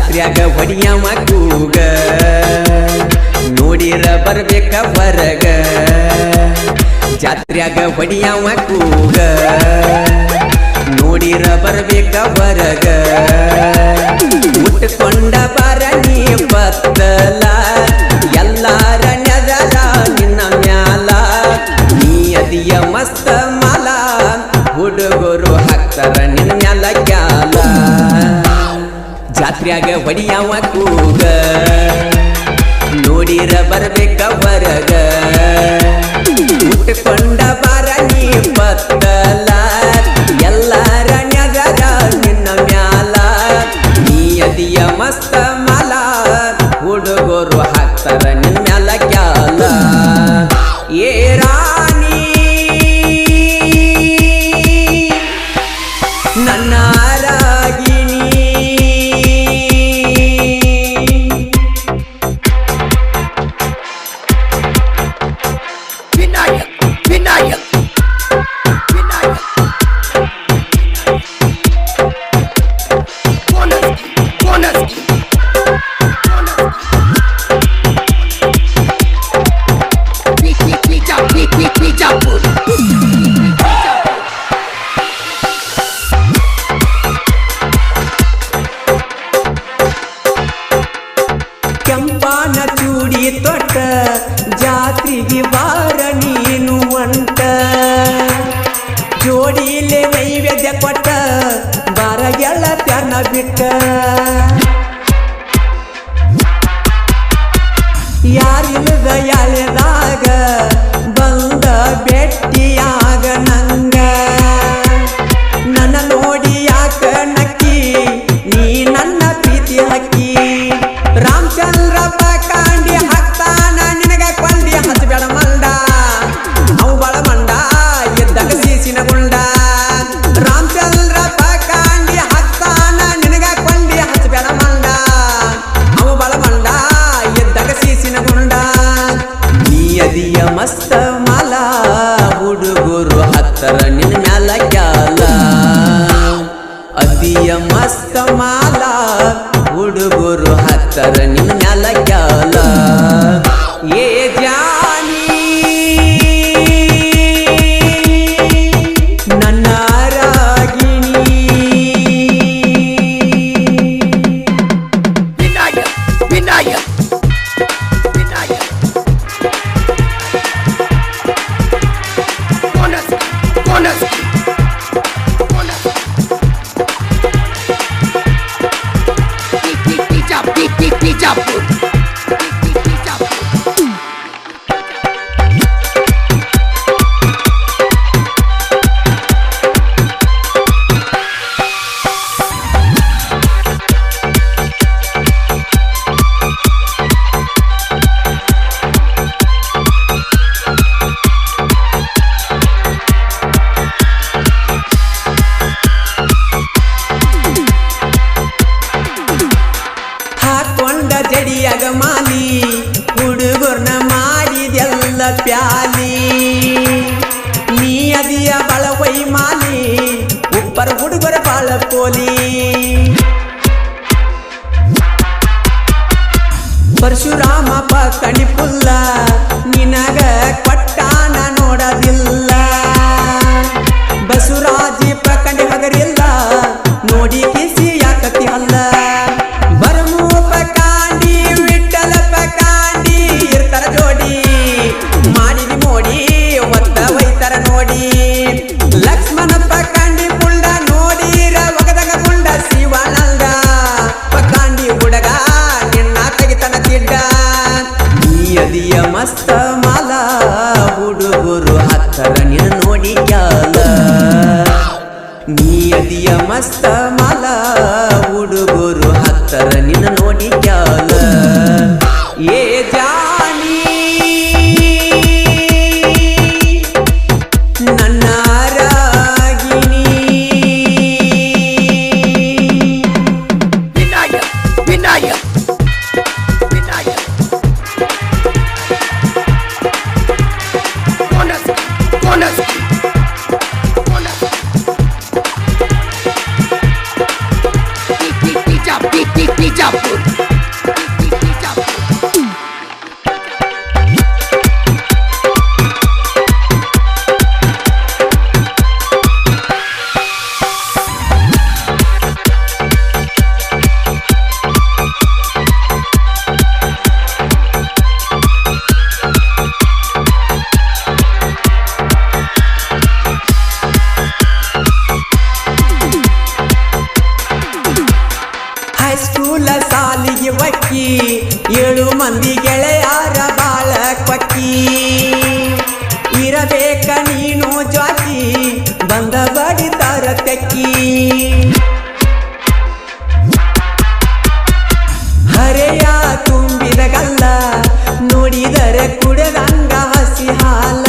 ಜಾತ್ರ್ಯಾಗ ಹೊಡಿಯವ ಕೂಗ ನೋಡಿರ ಬರ್ಬೇಕ ಹೊರಗ ಜಾತ್ರ್ಯಾಗ ಹೊಡಿಯವ ಕೂಗ ನೋಡಿರ ಬರ್ಬೇಕ ಹೊರಗ ಉಟ್ಕೊಂಡ ಬರ ನೀ ಬತ್ತಲ ಎಲ್ಲಾರ ನೆದರ ನಿನ್ನ ಮ್ಯಾಲ ನೀ ಅದಿಯ ಮಸ್ತ ಮಾಲ ಹುಡುಗರು ಹಾಕ್ತಾರ ನಿನ್ನ ಮ್ಯಾಲ ಕ್ಯಾಲ ಜಾತ್ರ್ಯಾಗ ಹೊಡಿಯವ ಕೂಗ ನೋಡಿರ ಬರ್ಬೇಕ ಹೊರಗ ಉಟ್ಕೊಂಡ ಬರ ನೀ ಬತ್ತಲ ಎಲ್ಲಾರ ನೆದರ ನಿನ್ನ ಮ್ಯಾಲ ನೀ ಅದಿಯ ಮಸ್ತ ಮಾಲ ಹುಡುಗರು ಹಾಕ್ತಾರ ನಿನ್ನ ಮ್ಯಾಲ ಕ್ಯಾಲ ಏ ರಾಣಿ ನನ್ನ ರಾಗಿಣಿ ಕೆಂಪಾನ ಚೂಡಿ ತೊಟ್ಟ ಜಾತ್ರೆಗೆ ಬಾರ ನೀನು ಹೊಂಟ ಜೋಡಿಲೆ ನೈವೇದ್ಯ ಕೊಟ್ಟ ಬಾರ ಗೆಳತ್ಯನ ಬಿಟ್ಟ ಯಾರಿಲ್ಲದ ಯಾಳೆದಾಗ ಬಂದ ಭೆಟ್ಟಿಯಾಗ ನಂಗ ನನ್ನ ನೋಡಿ ಯಾಕ ನಕ್ಕಿ ನೀ ನನ್ನ ಪ್ರೀತಿ ಹಕ್ಕಿ ರಾಮಚಂದ್ರ ಕಾಂಡಿ ಹಾಕ್ತಾನ ನಿನಗ ಕೊಂಡಿ ಹಚ್ಚಬೇಡ ಮಂಡ ಅವು ಬಳ ಮಂಡ ಎದ್ದಾಗ ಸೀಸಿನ ಗುಂಡ ರಾಮಚಂದ್ರ ಕಾಂಡಿ ಹಾಕ್ತಾನ ನಿನಗ ಕೊಂಡಿ ಹಚ್ಚಬೇಡ ಮಂಡ ಅವು ಬಳ ಮಂಡ ಎದ್ದಾಗ ಸೀಸಿನ ಗುಂಡ ನೀ ಅದಿಯ ಮಸ್ತ ಮಾಲ ಹುಡುಗರು ಹತ್ತರ ನಿನ್ನ ಮ್ಯಾಲ ಕ್ಯಾಲ ಅದಿಯ ಮಸ್ತ ಮಾಲ ಹುಡುಗರು ಹತ್ತರ ನಿನ್ನ ಮ್ಯಾಲ ಕ್ಯಾಲ ಏ ಜಾನಿ ನನ್ನ ರಾಗಿಣಿ ವಿನಾಯಕ್ Bijapur. ಜಡಿಯಾಗ ಮಾಲಿ ಹುಡುಗರ್ನ ಮಾಡಿದೆಲ್ಲ ಪ್ಯಾಲಿ ನೀ ಅದಿಯ ಬಾಳ ವೈ ಮಾಲಿ ಉಪ್ಪರ ಹುಡುಗರ ಬಾಳ ಪೋಲಿ ಪರಶುರಾಮ ಕಣಿ ಪುಲ್ಲ ನಿನಗ ಕೊಟ್ಟಾನ ನೋಡದಿಲ್ಲ ಬಸವರಾಜಿ ಕಣಿ ಹಗರಿಲ್ಲ ನೋಡಿ ಕಿಸಿ ಯಾಕತಿ ಅಲ್ಲ ಲಕ್ಷ್ಮಣಪ್ಪ ಕಾಂಡಿ ಪುಂಡ ನೋಡಿರ ಒಗದಾಗ ಪುಂಡ ಶಿವಾನಂದ ಪಕಾಂಡಿ ಹುಡುಗ ನಿನ್ನ ತೆಗಿತನ ತಿಡ್ಡ ನೀ ಅದಿಯ ಮಸ್ತ ಮಾಲ ಹಕ್ಕಿ 7 ಮಂದಿ ಗೆಳೆಯಾರ ಬಾಳ ಪಕ್ಕಿ ಇರಬೇಕ ನೀನು ಜ್ವಾಕಿ ಬಂದ ಬಡಿತಾರ ತೆಕ್ಕಿ ಹರೆಯ ತುಂಬಿದ ಗಲ್ಲ ನೋಡಿದರೆ ಕುಡದಂಗ ಹಸಿ ಹಾಲ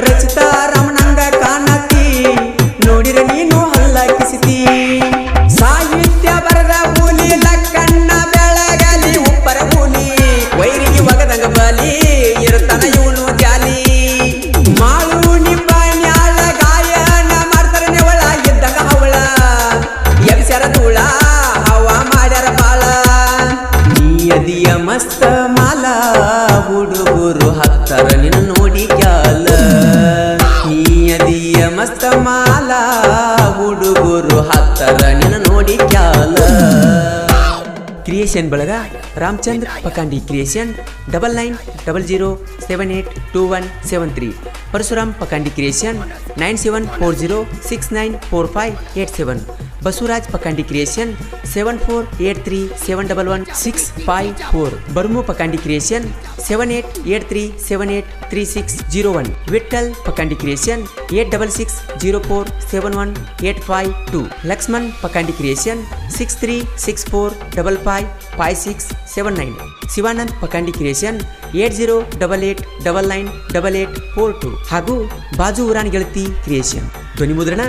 ರಚಿತಾ ರಮಣಂಗ ಕಾಣತಿ ನೋಡಿರ ನೀನು ಹಲ್ಲ ಕಿಸಿತಿ ಸಾಹಿತ್ಯ ಬರದ ಕೂಲಿ ಲಕ್ಕಣ್ಣ ಬೆಳಗಲಿ ಉಪ್ಪರ ಕೂಲಿ ವೈರಿಗೆ ಒಗದಂಗ ಬಲಿ ಇರುತ್ತಾನ ಇವನು ಜಾಲಿ ಮಾಳು ನಿಬ್ಬಾಣ್ಯಾಳ ಗಾಯನ ಮಾಡ್ತಾರ ನೆವಳ ಇದ್ದಂಗ ಅವಳ ಎಬ್ಸ್ಯಾರ ಧೂಳ ಹವ ಮಾಡ್ಯಾರ ಬಾಳ ನೀಯದಿಯ ಮಸ್ತ ಮಾಲ ಹುಡುಗರು ಹತ್ತರ ನಿನ್ನ ನೋಡಿ ಕ್ಯಾಲ ನೀಯದಿಯ ಮಸ್ತ ಮಾಲ ಹುಡುಗರು ಹತ್ತರ ನಿನ್ನ ನೋಡಿ ಕ್ಯಾಲ ಕ್ರಿಯೇಷನ್ ಬಳಗ Ramachandra Pakandi creation 9900782173 Parashuram Pakandi creation 9740694587 Basavaraj Pakandi creation 7483711654 Barmu Pakandi creation 7883783601 Vittal Pakandi creation 8660471852 Lakshman Pakandi creation 6364555679 Shivanand Pakandi creation 8088998842 ಹಾಗೂ ಬಾಜು ಉರಾನ್ ಗೆಳತಿ ಕ್ರಿಯೇಷನ್ ಧ್ವನಿ ಮುದ್ರಣ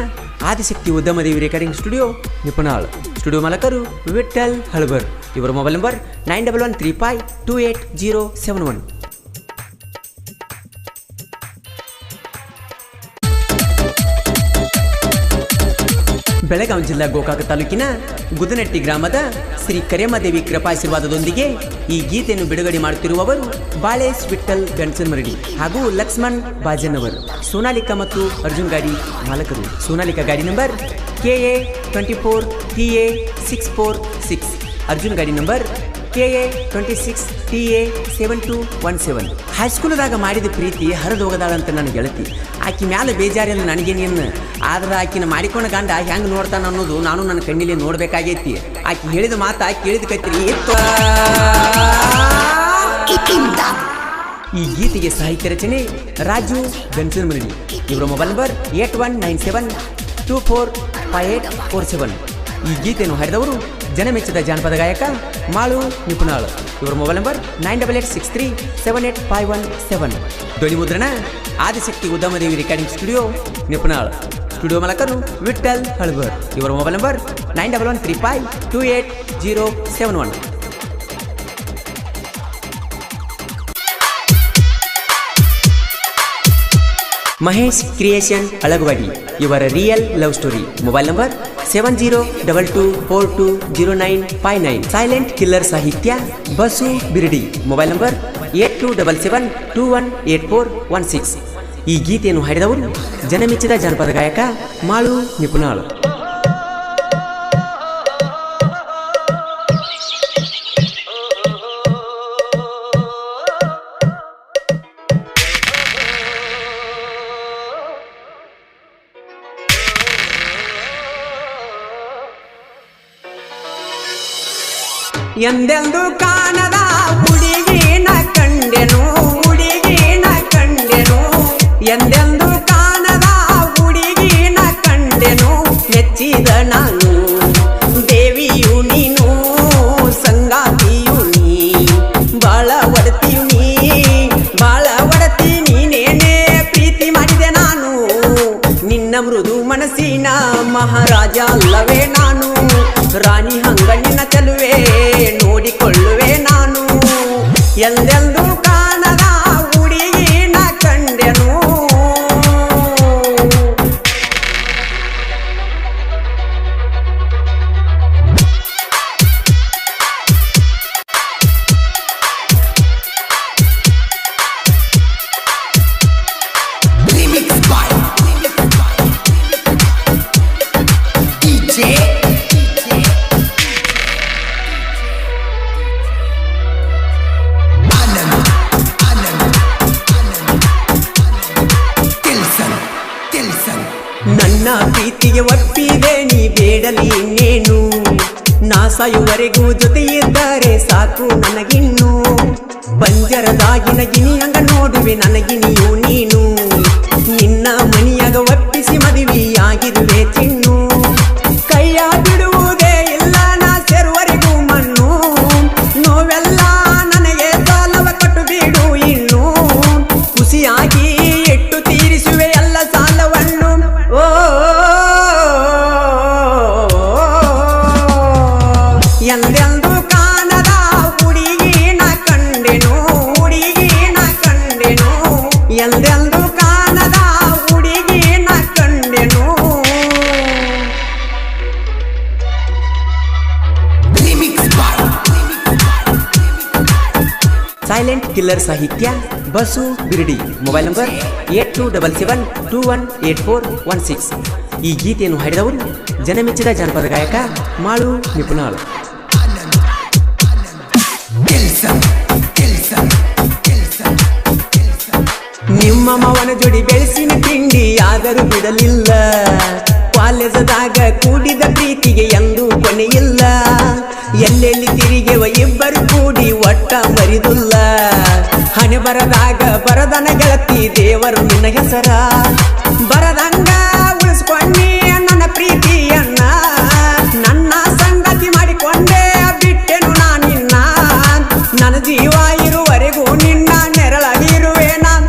ಆದಿಶಕ್ತಿ ಉದ್ಯಮದೇವಿ ರೆಕಾರ್ಡಿಂಗ್ ಸ್ಟುಡಿಯೋ ನಿಪುಣಾಳ್ ಸ್ಟುಡಿಯೋ ಮಾಲಕರು ವಿಠಲ್ ಹಳಬರ್ ಇವರ ಮೊಬೈಲ್ ನಂಬರ್ 9113528071 ಬೆಳಗಾವಿ ಜಿಲ್ಲಾ ಗೋಕಾಕ ತಾಲೂಕಿನ ಗುದನಟ್ಟಿ ಗ್ರಾಮದ ಶ್ರೀ ಕರೇಮದೇವಿ ಕೃಪಾಶೀರ್ವಾದದೊಂದಿಗೆ ಈ ಗೀತೆಯನ್ನು ಬಿಡುಗಡೆ ಮಾಡುತ್ತಿರುವವರು ಬಾಳೇಶ್ ವಿಠಲ್ ಗಣಸನ್ಮರಡಿ ಹಾಗೂ ಲಕ್ಷ್ಮಣ್ ಬಾಜನ್ನವರು ಸೋನಾಲಿಕಾ ಮತ್ತು ಅರ್ಜುನ್ ಗಾಡಿ ಮಾಲಕರು ಸೋನಾಲಿಕಾ ಗಾಡಿ ನಂಬರ್ KA24TA646 ಅರ್ಜುನ್ ಗಾಡಿ ನಂಬರ್ KA26TA7217 ಹೈಸ್ಕೂಲ್ದಾಗ ಮಾಡಿದ ಪ್ರೀತಿ ಹರಿದೋಗದಾಳಂತ ನನ್ನ ಗೆಳತಿ ಆಕಿ ಮ್ಯಾಲ ಬೇಜಾರಿಲ್ಲ ನನಗೇನೇನು ಆದ್ರೆ ಆಕಿನ ಮಾಡಿಕೊಂಡ ಗಂಡ ಹೆಂಗೆ ನೋಡ್ತಾನ ಅನ್ನೋದು ನಾನು ನನ್ನ ಕಣ್ಣಿಲಿ ನೋಡ್ಬೇಕಾಗೈತಿ ಆಕಿ ಹೇಳಿದ ಮಾತಾ ಕೇಳಿದ ಕತ್ರಿ ಈ ಗೀತೆಗೆ ಸಾಹಿತ್ಯ ರಚನೆ ರಾಜು ಗನ್ಸನ್ಮರಡಿ ಇವರ ಮೊಬೈಲ್ ನಂಬರ್ 8197245847 ಈ ಗೀತೆಯನ್ನು ಹರಿದವರು ಜನಮೆಚ್ಚಿದ ಜಾನಪದ ಗಾಯಕ ಮಾಳು ನಿಪುಣಾಳ್ ಇವರ ಮೊಬೈಲ್ ನಂಬರ್ 9886378517 ಧ್ವನಿ ಮುದ್ರಣ ಆದಿಶಕ್ತಿ ಉದ್ಯಮದೇವಿ ರೆಕಾರ್ಡಿಂಗ್ ಸ್ಟುಡಿಯೋ ನಿಪುಣಾಳ್ ಸ್ಟುಡಿಯೋ ಮಾಲಕರು ವಿಠಲ್ ಹಳಬರ್ ಇವರ mobile number 9113528071 Mahesh creation Alagawadi ಇವರ real love story mobile number 7022420959 silent killer ಸಾಹಿತ್ಯ ಬಸು ಬಿರಡಿ ಮೊಬೈಲ್ ನಂಬರ್ 8277218416 ಈ ಗೀತೆಯನ್ನು ಹಾಡಿದವರು ಜನಮೆಚ್ಚಿದ ಜಾನಪದ ಗಾಯಕ ಮಾಳು ನಿಪುಣಾಳ್ ಎಂದೆಂದು ಕಾಣದ ಹುಡುಗಿನ ಕಂಡೆನು ಎಂದೆಂದು ಕಾಣದ ಹುಡುಗಿನ ಕಂಡೆನು ಮೆಚ್ಚಿದ ನಾನು ದೇವಿಯು ನೀನು ಸಂಗಾತಿಯು ನೀ ಬಾಳ ಒಡತಿ ನೀನೇನೇ ಪ್ರೀತಿ ಮಾಡಿದೆ ನಾನು ನಿನ್ನ ಮೃದು ಮನಸ್ಸಿನ ಮಹಾರಾಜ ಅಲ್ಲವೇ ನಾನು ರಾಣಿ ಹಂಗ ನಿನ್ನ ಚೆಲುವೆ ನೋಡಿಕೊಳ್ಳುವೆ ನಾನು ಎಂದೆಂದು ಕಾಣದ ಹುಡುಗಿನ ಕಂಡೆನು ನನ್ನ ಪ್ರೀತಿಗೆ ಒಪ್ಪಿದೆ ನೀ ಬೇಡಲಿ ಇನ್ನೇನು ನಾ ಸಾಯುವರೆಗೂ ಜೊತೆ ಇದ್ದಾರೆ ಸಾಕು ನನಗಿನ್ನು ಪಂಜರದಾಗಿನ ಗಿನಿಯಂಗ ನೋಡುವೆ ನನಗಿನಿಯು ನೀನು ನಿನ್ನ ಮನಿಯಾಗ ಒಪ್ಪಿಸಿ ಮದುವೆಯಾಗಿರುವೆ ಚಿನ್ನು ಕೈಯ ಬಿಡುವುದೇ ಇಲ್ಲ ನಾ ಸೇರುವರೆಗೂ ಮಣ್ಣು ನೋವೆಲ್ಲ ನನಗೆ ಸಾಲವ ಕೊಟ್ಟು ಬಿಡು ಇನ್ನು ಖುಷಿಯಾಗಿ ಇಟ್ಟು ತೀರಿಸುವೆ ಎಲ್ಲ ಸಾಲವನ್ನು ಓ ಎಂದೆಂದು ಕಾಣದ ಹುಡುಗಿನ ಕಂಡೆನು ಹುಡುಗಿನ ಕಂಡೆನು ಎಂದೆಂದು ಕಾಣದ ಹುಡುಗಿನ ಕಂಡೆನು ಸೈಲೆಂಟ್ ಕಿಲ್ಲರ್ ಸಾಹಿತ್ಯ ಬಸು ಬಿರ್ಡಿ ಮೊಬೈಲ್ ನಂಬರ್ 8277218416 ಈ ಗೀತೆಯನ್ನು ಹಾಡಿದವರು ಜನಮೆಚ್ಚಿದ ಜಾನಪದ ಗಾಯಕ ಮಾಳು ನಿಪುಣಾಳು ನಿಮ್ಮ ಮಾವನ ಜೋಡಿ ಬೆಳೆಸಿನ ತಿಂಡಿ ಆದರೂ ಬಿಡಲಿಲ್ಲ ಕಾಲೇಜದಾಗ ಕೂಡಿದ ಪ್ರೀತಿಗೆ ಎಂದೂ ಕೊನೆಯಿಲ್ಲ ಎಲ್ಲೆಲ್ಲಿ ತಿರುಗೆವ ಇಬ್ಬರು ಕೂಡಿ ಒಟ್ಟ ಮರಿದುಲ್ಲ ಹಣೆ ಬರದಾಗ ಬರದನ ಗೆಳತಿ ದೇವರು ನಿನ್ನ ಹೆಸರ ಬರದಂಗ ಉಳಿಸ್ಕೊಂಡಿ ನನ್ನ ಪ್ರೀತಿಯನ್ನ ನನ್ನ ಸಂಗತಿ ಮಾಡಿಕೊಂಡೆ ಬಿಟ್ಟೆನು ನಾನಿನ್ನ ನನ್ನ ಜೀವ ಇರುವರೆಗೂ ನಿನ್ನ ನೆರಳಾಗಿರುವೆ ನಾನು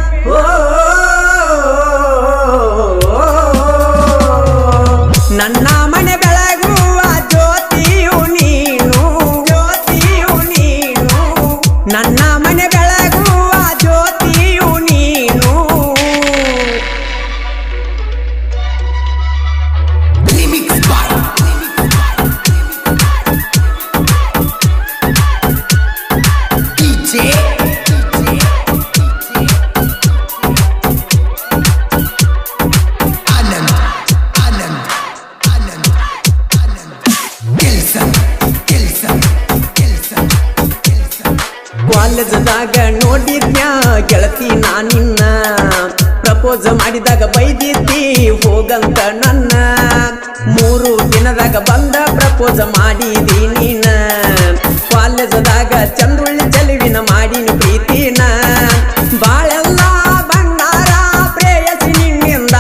ನನ್ನ ಮನೆ ಬೆಳಗುವ ಜ್ಯೋತಿಯು ನೀನು ಜ್ಯೋತಿಯು ನೀನು ನನ್ನ ಮನೆ ಬೆಳಗುವ ಜ್ಯೋತಿಯು ನೀನು ಕಾಲೇಜದಾಗ ನೋಡಿದ್ನ್ಯ ಗೆಳತಿ ನಾನಿನ್ನ ಪ್ರಪೋಸ್ ಮಾಡಿದಾಗ ಬೈದಿದ್ದಿ ಹೋಗಂತ ನನ್ನ 3 ದಿನದಾಗ ಬಂದ ಪ್ರಪೋಸ್ ಮಾಡಿದಿ ನೀನ ಕಾಲೇಜದಾಗ ಚಂದ್ರುಳ್ಳಿ ಚೆಲುವಿನ ಮಾಡಿನ ಪ್ರೀತಿನ ಬಾಳೆಲ್ಲ ಬಂಗಾರ ಪ್ರೇಯಸಿ ನಿನ್ನಿಂದ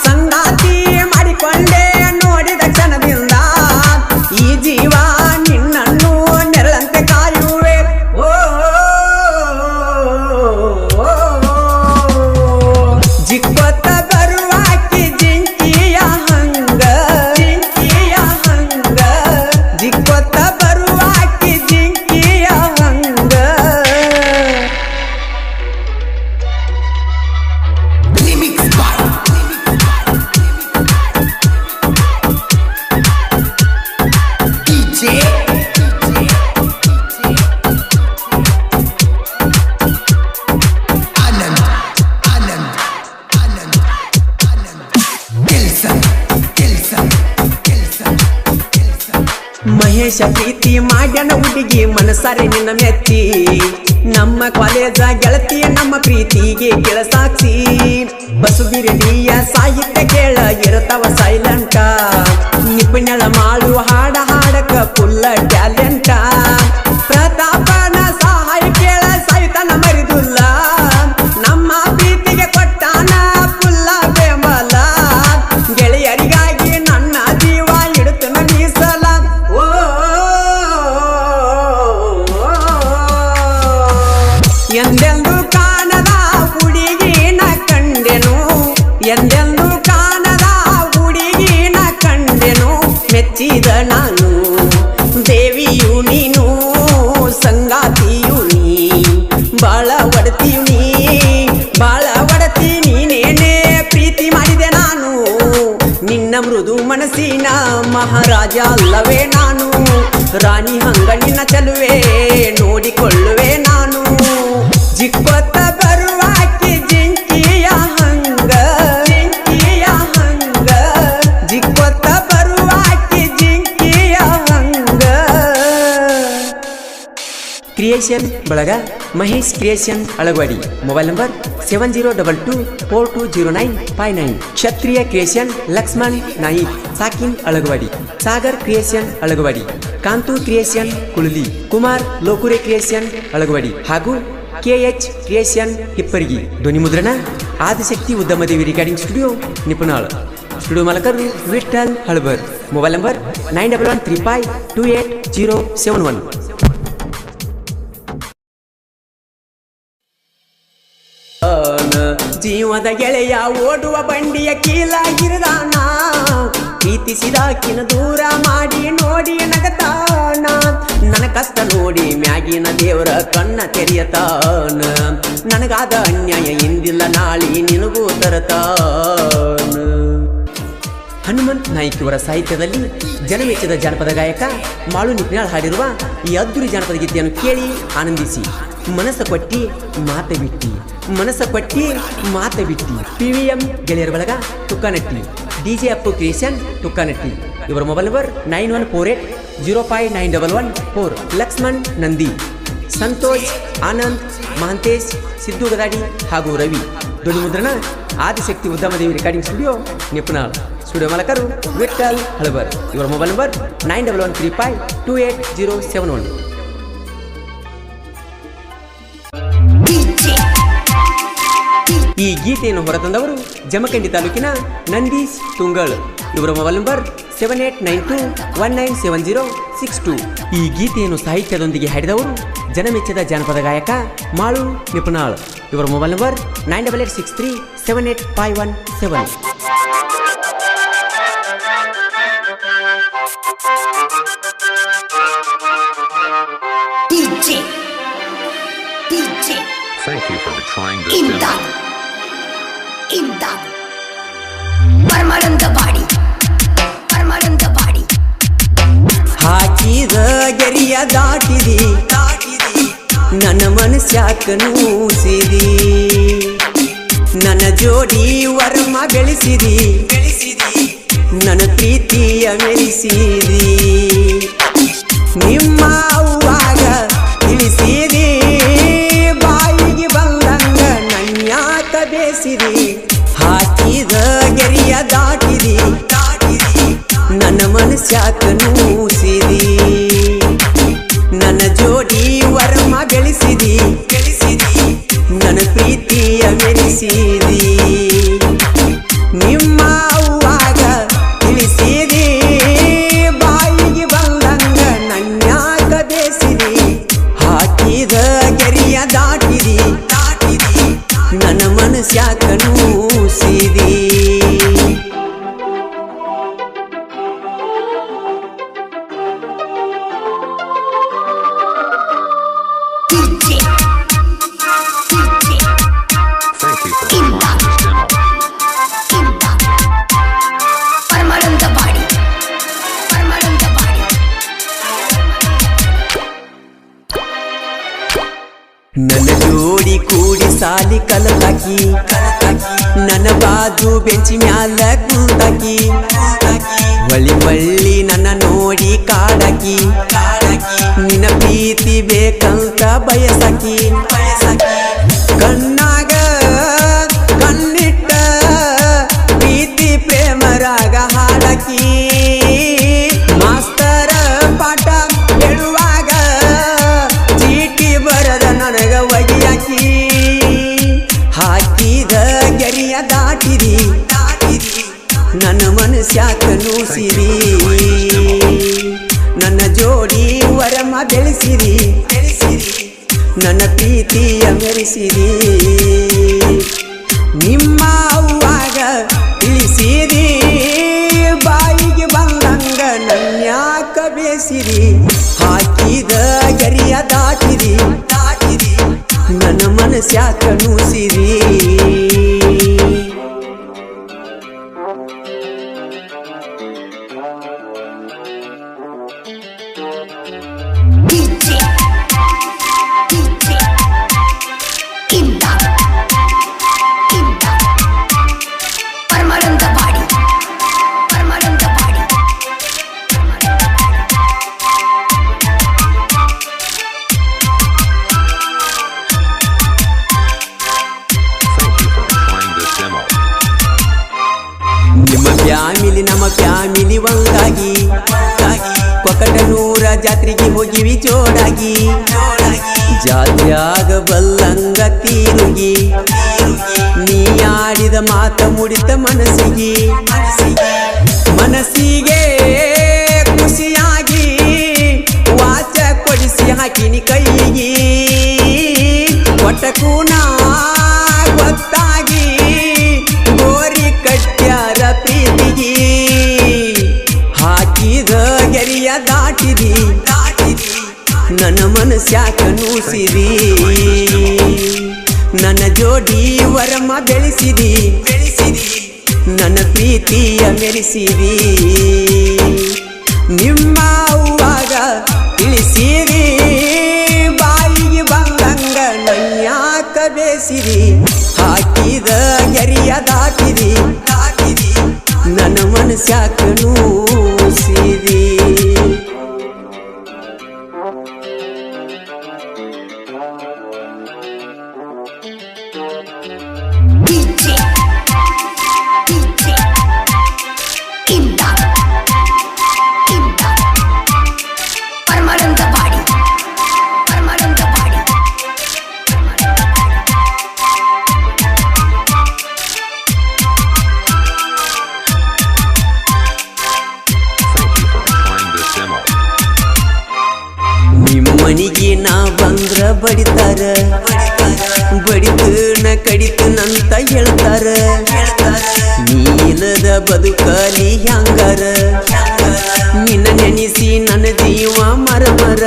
ಸಂಗಾತಿ ಮಾಡಿಕೊಂಡೆ ನೋಡಿದ ಕ್ಷಣದಿಂದ ಈ ಜೀವ ನಿನ್ನನ್ನು ನೆರಳಂತೆ ಕಾಯುವೆ ಜಿಕ್ಕೊತ್ತ ಬರುವಾಕಿ ಜಿಂಕಿಯ ಹಂಗ ಜಿಂಕಿಯ ಹಂಗ ಜಿಕ್ಕೊತ್ತ ಬರುವಾಕಿ ಜಿಂಕಿಯ ಹಂಗ ಮಹೇಶ ಪ್ರೀತಿ ಮಾಡ್ಯಾನ ಹುಡುಗಿ ಮನಸಾರೆ ನಿನ್ನ ಮೆಚ್ಚಿ ನಮ್ಮ ಕಾಲೇಜ ಗೆಳತಿ ನಮ್ಮ ಪ್ರೀತಿಗೆ ಕೆಳಸಾಕ್ಷಿ ಬಸು ಬಿರಡಿಯ ಸಾಹಿತ್ಯ ಕೇಳ ಇರತವ ಸೈಲೆಂಟ ನಿಪುಣಳ ಮಾಡು ಹಾಡ ಹಾಡಕ ಫುಲ್ಲ ಟ್ಯಾಲೆಂಟ ಪ್ರತಾಪನ ಸಹಾಯ ಕೇಳ ಸಹಿತನ ಮರಿದುಲ್ಲ ನಮ್ಮ ಪ್ರೀತಿಗೆ ಕೊಟ್ಟಾನ ಫುಲ್ಲ ಬೆಂಬಲ ಗೆಳೆಯರಿಗಾಗಿ ನನ್ನ ಜೀವ ಇಡುತ್ತನ ಮೀಸಲ ಎಂದೆಂದು ಕಾಣದ ಹುಡುಗಿನ ಕಂಡೆನು ಎಂದೆಂದು ಕಾಣದ ಹುಡುಗಿನ ಕಂಡೆನು ಮೆಚ್ಚಿದ ನಾನು ದೇವಿಯು ನೀನು ಸಂಗಾತಿಯು ನೀ ಬಾಳ ಒಡತಿಯು ನೀ ಬಾಳ ಒಡತಿ ನೀನೇನೆ ಪ್ರೀತಿ ಮಾಡಿದೆ ನಾನು ನಿನ್ನ ಮೃದು ಮನಸ್ಸಿನ ಮಹಾರಾಜ ಅಲ್ಲವೇ ನಾನು ರಾಣಿ ಹಂಗ ನಿನ್ನ ಚೆಲುವೆ ನೋಡಿಕೊಳ್ಳುವೆ ನಾನು ಜಿಕ್ಕೊತ್ತ ಬರುವಾಕಿ ಜಿಂಕಿಯ ಹಂಗ ಜಿಂಕಿಯ ಹಂಗ ಜಿಕ್ಕೊತ್ತ ಬರುವಾಕಿ ಜಿಂಕಿಯ ಹಂಗ ಕ್ರಿಯೇಷನ್ ಬಳಗ Mahesh creation Alagawadi. Mobile number 7022420959. Kshatriya creation Laxman Naik ಸಾಕಿನ್ Alagawadi. Sagar creation Alagawadi. Kantu creation Kulali. Kumar Lokure creation Alagawadi ಹಾಗೂ KH ಕ್ರಿಯೇಷನ್ ಹಿಪ್ಪರಿಗಿ. ಧ್ವನಿ ಮುದ್ರಣ ಆದಿಶಕ್ತಿ ಉದ್ಯಮದೇವಿ ರೆಕಾರ್ಡಿಂಗ್ ಸ್ಟುಡಿಯೋ ನಿಪುಣಾಳ್. ಸ್ಟುಡಿಯೋ ಮಾಲಕರು ವಿಠಲ್ ಹಳಬರ್. Mobile number 9135288071. ಜೀವದ ಗೆಳೆಯ ಓಡುವ ಬಂಡಿಯ ಕೀಲಾಗಿರದಾನ, ಪ್ರೀತಿಸಿದಾಕಿನ ದೂರ ಮಾಡಿ ನೋಡಿ ನಗತಾನ. ನನ್ನ ಕಷ್ಟ ನೋಡಿ ಮ್ಯಾಗಿನ ದೇವರ ಕಣ್ಣ ತೆರೆಯತಾನ. ನನಗಾದ ಅನ್ಯಾಯ ಇಂದಿಲ್ಲ ನಾಳಿ ನಿನಗೂ ತರತಾನ. ಹನುಮಂತ್ ನಾಯ್ಕ್ ಇವರ ಸಾಹಿತ್ಯದಲ್ಲಿ ಜನಮೆಚ್ಚಿದ ಜಾನಪದ ಗಾಯಕ ಮಾಳು ನಿಪ್ನಾಳ್ ಹಾಡಿರುವ ಈ ಅದ್ದೂರಿ ಜಾನಪದ ಗೀತೆಯನ್ನು ಕೇಳಿ ಆನಂದಿಸಿ. ಮನಸ್ಸ ಕೊಟ್ಟಿ ಮಾತ ಬಿಟ್ಟಿ, ಮನಸ್ಸ ಕೊಟ್ಟಿ ಮಾತ ಬಿಟ್ಟಿ. PVM ಗೆಳೆಯರ ಬಳಗ ತುಕ್ಕನಟ್ಟಿ. DJ Appu creation Tukkanatti. ಇವರ ಮೊಬೈಲ್ ನಂಬರ್ 9148059114. ಲಕ್ಷ್ಮಣ್ ನಂದಿ, ಸಂತೋಷ್, ಆನಂದ್, ಮಹಂತೇಶ್, ಸಿದ್ದು ಗದಾಡಿ ಹಾಗೂ ರವಿ. ಧ್ವನಿ ಮುದ್ರಣ ಆದಿಶಕ್ತಿ ಉದ್ಯಮದೇವಿ ರೆಕಾರ್ಡಿಂಗ್ ಸ್ಟುಡಿಯೋ ನಿಪುಣಾಳ್. ಸ್ಟುಡಿಯೋ ಮಾಲಕರು ವಿಠಲ್ ಹಳಬರ್. ಇವರ ಮೊಬೈಲ್ ನಂಬರ್ 9135288071. ಈ ಗೀತೆಯನ್ನು ಹೊರತಂದವರು ಜಮಖಂಡಿ ತಾಲೂಕಿನ ನಂದೀಶ್ ತುಂಗಳ್. ಇವರ ಮೊಬೈಲ್ ನಂಬರ್ 7892197062. ಈ ಗೀತೆಯನ್ನು ಸಾಹಿತ್ಯದೊಂದಿಗೆ ಹಾಡಿದವರು ಜನಮೆಚ್ಚದ ಜಾನಪದ ಗಾಯಕ ಮಾಳು ನಿಪುಣಾಳ್. ಇವರ mobile number 9886378517. Thank you for trying this demo. Paramanandawadi ಹಾಕಿದ ಗೆರಿಯ ದಾಟಿದಿ, ನನ್ನ ಮನಸ್ಯಾಕ ನೂಸಿದಿ. ನನ್ನ ಜೋಡಿ ವರ್ಮ ಬೆಳೆಸಿದಿ, ನನ್ನ ಪ್ರೀತಿಯ ಮೆರೆಸಿದಿ. ನಿಮ್ಮ ಅವ್ವಾಗ ತಿಳಿಸಿದಿ, ಬಾಯಿಗೆ ಬಂದಂಗ ನನ್ಯಾಕ ಬೇಸಿದಿ. ಹಾಕಿದ ಗೆರಿಯ ದಾಟಿದಿ, ನನ್ನ ಮನಸ್ಯಾಕ ನೂಸಿದಿ. ನನ್ನ ಜೋಡಿ ವರ್ಮ ಬೆಳೆಸಿದಿ, ನನ್ನ ಪ್ರೀತಿಯ ಮೆರೆಸಿದಿ. ನಿಮ್ಮ ಅವ್ವಾಗ ತಿಳಿಸಿದಿ, ಬಾಯಿಗೆ ಬಂದಂಗ ನನ್ಯಾಕ ಬೇಸಿದಿ. ಹಾಕಿದ ಗೆರಿಯ ದಾಟಿದಿ, ನನ್ನ ಮನಸ್ಯಾಕ ನೂಸಿದಿ. Thank you for trying this demo. Paramanandawadi ನನ್ನ ಜೋಡಿ ಕೂಡಿ ಸಾಲಿ ಕಲತಾಕಿ, ನನ್ನ ಬಾಜು ಬೆಂಚಿ ಮ್ಯಾಲ ಕುಂತಾಕಿ. ಒಳ್ಳಿ ಒಳ್ಳಿ ನನ್ನ ನೋಡಿ ಕಾಡಾಕಿ, ನಿನ್ನ ಪ್ರೀತಿ ಬೇಕಂತ ಬಯಸಾಕಿ. ಕಣ್ಣಾಗ ಕಣ್ಣಿಟ್ಟ ಪ್ರೀತಿ ಪ್ರೇಮರಾಗ ಹಾಡಾಕಿ. ಮಾಸ್ತರ ಪಾಠ ಹೇಳುವಾಗ ಚೀಟಿ ಬರದ ನನಗ ಒಗಿಯಾಕಿ. ಹಾಕಿದ ಗೆರಿಯ ದಾಟಿದಿ, ನನ್ನ ಮನಸ್ಯಾಕ ನೂಸಿದಿ. ನನ್ನ ಜೋಡಿ ವರಮ ಬೆಳೆಸಿದಿ, ನನ್ನ ಪ್ರೀತಿಯ ಮೆರೆಸಿದಿ. ನಿಮ್ಮ ಅವ್ವಾಗ ತಿಳಿಸಿದಿ, ಬಾಯಿಗೆ ಬಂದಂಗ ನನ್ಯಾಕ ಬೇಸಿದಿ. ಹಾಕಿದ ಗೆರಿಯ ದಾಟಿದಿ, ನನ್ನ ಮನಸ್ಯಾಕ ನೂಸಿದಿ. ಜಾತ್ರೆಗೆ ಹೋಗಿವಿ ಜೋಡಾಗಿ ಜಾತ್ಯಾಗ ಬಲ್ಲಂಗ ತೀರುಗಿ ನೀ ಆಡಿದ ಮಾತ ಮುಡಿತ ಮನಸ್ಸಿಗೆ ಖುಷಿಯಾಗಿ ವಾಚ ಕೊಡಿಸಿ ಹಾಕಿನಿ ಕೈಗೆ ಒಟ್ಟಕ್ಕೂ ನಾ ಗೊತ್ತಾಗಿ ಗೋರಿ ಕಟ್ಟ್ಯಾರ ಪ್ರೀತಿಗೆ ಹಾಕಿದ ಗೆರೆಯ ದಾಟಿದಿ ನನ್ನ ಮನಸ್ಯಾಕ ನೂಸಿದಿ ನನ್ನ ಜೋಡಿ ವರಮ ಬೆಳೆಸಿದಿ ನನ್ನ ಪ್ರೀತಿಯ ಮೆರೆಸಿದಿ ನಿಮ್ಮ ಅವ್ವಾಗ ತಿಳಿಸಿದಿ ಬಾಯಿಗೆ ಬಂದಂಗ ನನ್ಯಾಕ ಬೇಸಿದಿ ಹಾಕಿದ ಗೆರೆಯ ದಾಟಿದಿ ನನ್ನ ಮನಸ್ಯಾಕ ನೂಸಿದಿ DJ Imdad Parmalantapadi ಮನಿಗೆ ನಾ ಬಂದ್ರ ಬಡಿತಾರ ಬಡಿತನ ಕಡಿತನಂತ ಹೇಳ್ತಾರ ನೀಲದ ಬದುಕಲಿ ಹ್ಯಾಂಗಾರ ನಿನ್ನ ನೆನೆಸಿ ನನ್ನ ಜೀವ ಮರ